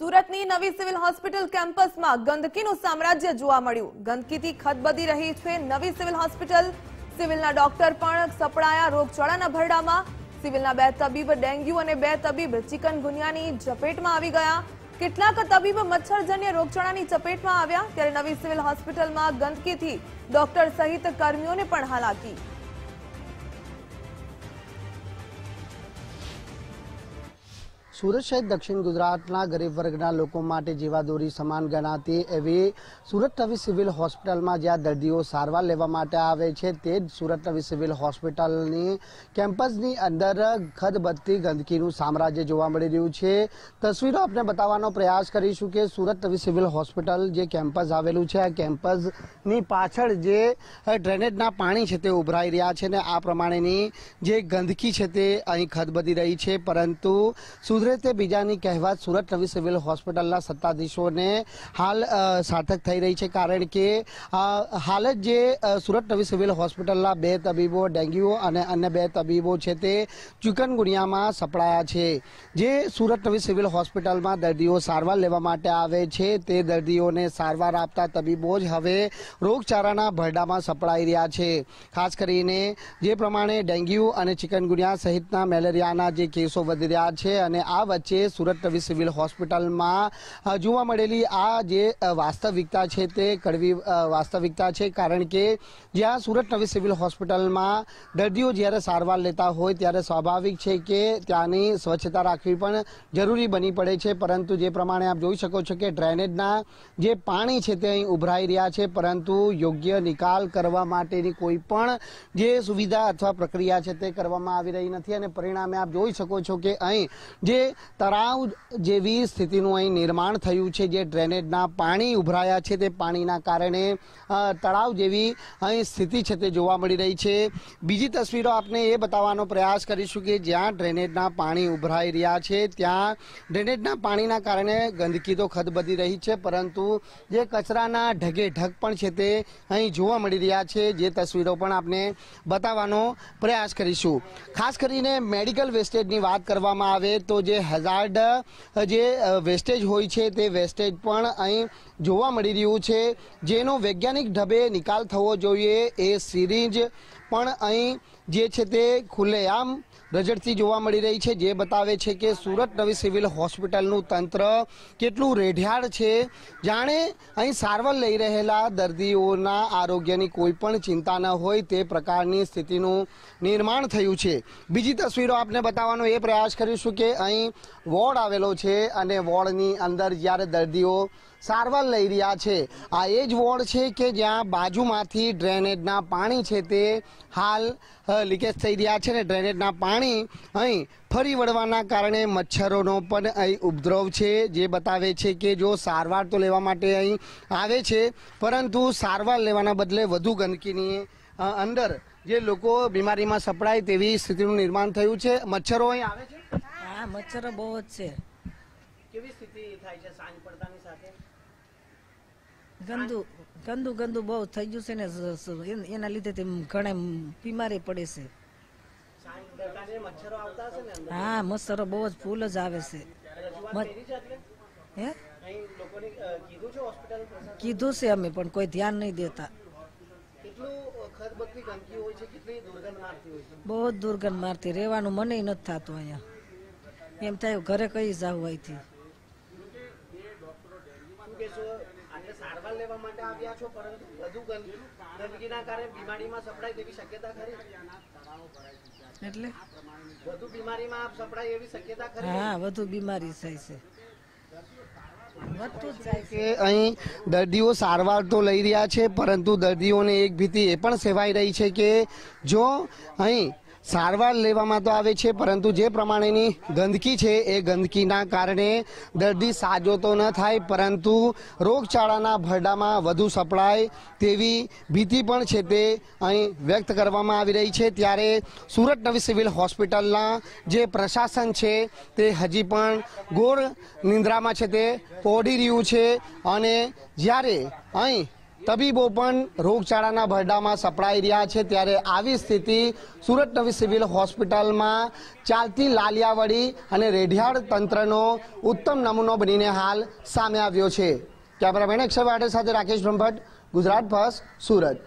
સુરતની નવી civil hospital કેમ્પસમાં ગંદકીનું સામ્રાજ્ય જોવા મળ્યું। ગંદકીથી ખદબદી રહી છે નવી સિવિલ હોસ્પિટલ। સિવિલના ડોક્ટર પણ સપડાયા રોગચાળાના ભરડામાં। સિવિલના 2 તબીબ ડેન્ગ્યુ અને 2 તબીબ ચિકનગુનિયાની ઝપેટમાં આવી ગયા। કેટલાક તબીબ મચ્છરજન્ય રોગચાળાની ચપેટમાં આવ્યા ત્યારે નવી સિવિલ હોસ્પિટલમાં ગંદકીથી ડોક્ટર સહિત કર્મીઓને પણ હાલાકી। सूरत सहित दक्षिण गुजरातना गरीब वर्गना लोको माटे जीवादोरी समान गणाती एवी सूरत नवी सिविल होस्पिटल में ज्यां दर्दीओ सारवार लेवा माटे आवे छे ते ज सूरत नवी सिविल होस्पिટલની કેમ્પસની અંદર ખદબદતી ગંદકીનું સામ્રાજ્ય જોવા મળી રહ્યું છે। તસવીરો આપને બતાવવાનો પ્રયાસ કરીશું કે સુરત નવી સિવિલ હોસ્પિટલ જે કેમ્પસ આવેલું છે આ કેમ્પસની પાછળ જે ડ્રેનેજના પાણી છે તે ઉભરાઈ રહ્યા છે ને આ પ્રમાણેની જે ગંદકી છે તે અહીં ખદબદી રહી છે। પરંતુ તે બીજાની કહેવત સુરત નવી સિવિલ હોસ્પિટલના સત્તાધીશોને હાલ સાર્થક થઈ રહી છે કારણ કે હાલ જ જે સુરત નવી સિવિલ હોસ્પિટલના 2 તબીબો ડેન્ગ્યુ અને અન્ય 2 તબીબો છે તે ચિકનગુનિયામાં સપડાયા છે। જે સુરત નવી સિવિલ હોસ્પિટલમાં દર્દીઓ સારવાર લેવા માટે આવે છે તે દર્દીઓને સારવાર આપતા તબીબો જ હવે રોગચાળાના ભરડામાં સપડાઈ રહ્યા છે। ખાસ કરીને જે પ્રમાણે ડેન્ગ્યુ અને ચિકનગુનિયા સહિતના મેલેરિયાના જે કેસો વધી રહ્યા છે અને આ વચ્ચે સુરત નવી સિવિલ હોસ્પિટલમાં જોવા મળેલી આ જે વાસ્તવિકતા છે તે કડવી વાસ્તવિકતા છે કારણ કે જ્યાં સુરત નવી સિવિલ હોસ્પિટલમાં દર્દીઓ જ્યારે સારવાર લેતા હોય ત્યારે સ્વાભાવિક છે કે ત્યાંની સ્વચ્છતા રાખવી પણ જરૂરી બની પડે છે। પરંતુ જે પ્રમાણે આપ જોઈ શકો છો કે ડ્રેનેજના જે પાણી છે તે અહીં ઉભરાઈ રહ્યા છે પરંતુ યોગ્ય નિકાલ કરવા માટેની કોઈ પણ જે સુવિધા અથવા પ્રક્રિયા છે તે કરવામાં આવી રહી નથી અને પરિણામે આપ જોઈ શકો છો કે અહીં જે તળાવ જેવી સ્થિતિનું અહીં નિર્માણ થયું છે। જે ડ્રેનેજના પાણી ઉભરાયા છે તે પાણીના કારણે તળાવ જેવી અહીં સ્થિતિ છે તે જોવા મળી રહી છે। બીજી તસવીરો આપને એ બતાવવાનો પ્રયાસ કરીશું કે જ્યાં ડ્રેનેજના પાણી ઉભરાઈ રહ્યા છે ત્યાં ડ્રેનેજના પાણીના કારણે ગંદકી તો ખદબદી રહી છે પરંતુ જે કચરાના ઢગે ઢગ પણ છે તે અહીં જોવા મળી રહ્યા છે। જે તસવીરો પણ આપને બતાવવાનો પ્રયાસ કરીશું। ખાસ કરીને મેડિકલ વેસ્ટેજની વાત કરવામાં આવે તો જે હેઝાર્ડ જે વેસ્ટેજ હોય છે તે વેસ્ટેજ પણ અહીં જોવા મળી રહ્યું છે જેનો વૈજ્ઞાનિક ઢબે નિકાલ થવો જોઈએ। એ સિરીંજ પણ અહીં જે છે તે ખુલ્લેઆમ રજડતી જોવા મળી રહી છે જે બતાવે છે કે સુરત નવી સિવિલ હોસ્પિટલનું તંત્ર કેટલું રેઢિયાળ છે। જાણે અહીં સારવાર લઈ રહેલા દર્દીઓના આરોગ્યની કોઈ પણ ચિંતા ન હોય તે પ્રકારની સ્થિતિનું નિર્માણ થયું છે। બીજી તસવીરો આપને બતાવવાનો એ પ્રયાસ કરીશું કે અહીં વોર્ડ આવેલો છે અને વોર્ડની અંદર જ્યારે દર્દીઓ સારવાર લઈ રહ્યા છે આ એ જ વોર્ડ છે કે જ્યાં બાજુમાંથી ડ્રેનેજના પાણી છે તે હાલ લીકેજ થઈ રહ્યા છે ને ડ્રેનેજના પાણી અહીં ફરી વળવાના કારણે મચ્છરોનો પણ અહીં ઉપદ્રવ છે જે બતાવે છે કે જો સારવાર તો લેવા માટે અહીં આવે છે પરંતુ સારવાર લેવાના બદલે વધુ ગંદકીની અંદર જે લોકો બીમારીમાં સપડાય તેવી સ્થિતિનું નિર્માણ થયું છે। મચ્છરો અહીં આવે છે? હા, મચ્છરો બહુ જ છે। કેવી સ્થિતિ થાય છે સાંજ પડતાની સાથે? ગંદુ બહુ થઈ ગયું છે ને એના લીધે ઘણા બીમારી પડે છે। હા, મચ્છરો બહુ જ ફૂલ જ આવે છે। હે કીધું છે અમે પણ કોઈ ધ્યાન નહીં દેતા। બહુ જ દુર્ગંધ મારતી રહેવાનું મને નથી થતું અહીંયા એમ થાય ઘરે કઈ જાવ અહીંથી। સારવાર લેવા માટે આવ્યા છો પરંતુ વધુ ગંદકીના કારણે બીમારીમાં સપડાય તેવી શક્યતા ખરી? એટલે વધુ બીમારીમાં આપ સપડાય એવી શક્યતા ખરી? હા, વધુ બીમારી થાય છે। કે અહીં દર્દીઓ સારવાર તો લઈ રહ્યા છે પરંતુ દર્દીઓને એક ભીતિ એ પણ સેવાઈ રહી છે કે જો અહીં સારવાર લેવામાં તો આવે છે પરંતુ જે પ્રમાણેની ગંદકી છે એ ગંદકીના કારણે દર્દી સાજો તો ન થાય પરંતુ રોગચાળાના ભરડામાં વધુ સપડાય તેવી ભીતિ પણ છે તે અહીં વ્યક્ત કરવામાં આવી રહી છે। ત્યારે સુરત નવી સિવિલ હોસ્પિટલના જે પ્રશાસન છે તે હજી પણ ઘોર નિંદ્રામાં છે તે પોઢી રહ્યું છે અને જ્યારે અહીં તબીબો પણ રોગચાળાના ભરડામાં સપડાઈ રહ્યા છે, ત્યારે આવી સ્થિતિ સુરત નવી સિવિલ હોસ્પિટલમાં ચાલતી લાલિયાવડી અને રેઢિયાળ તંત્રનો ઉત્તમ નમૂનો બનીને હાલ સામે આવ્યો છે। કેમેરામેન અક્ષય વાઢેર સાથે રાકેશ બ્રહ્મભટ્ટ, ગુજરાત ફર્સ્ટ, સુરત।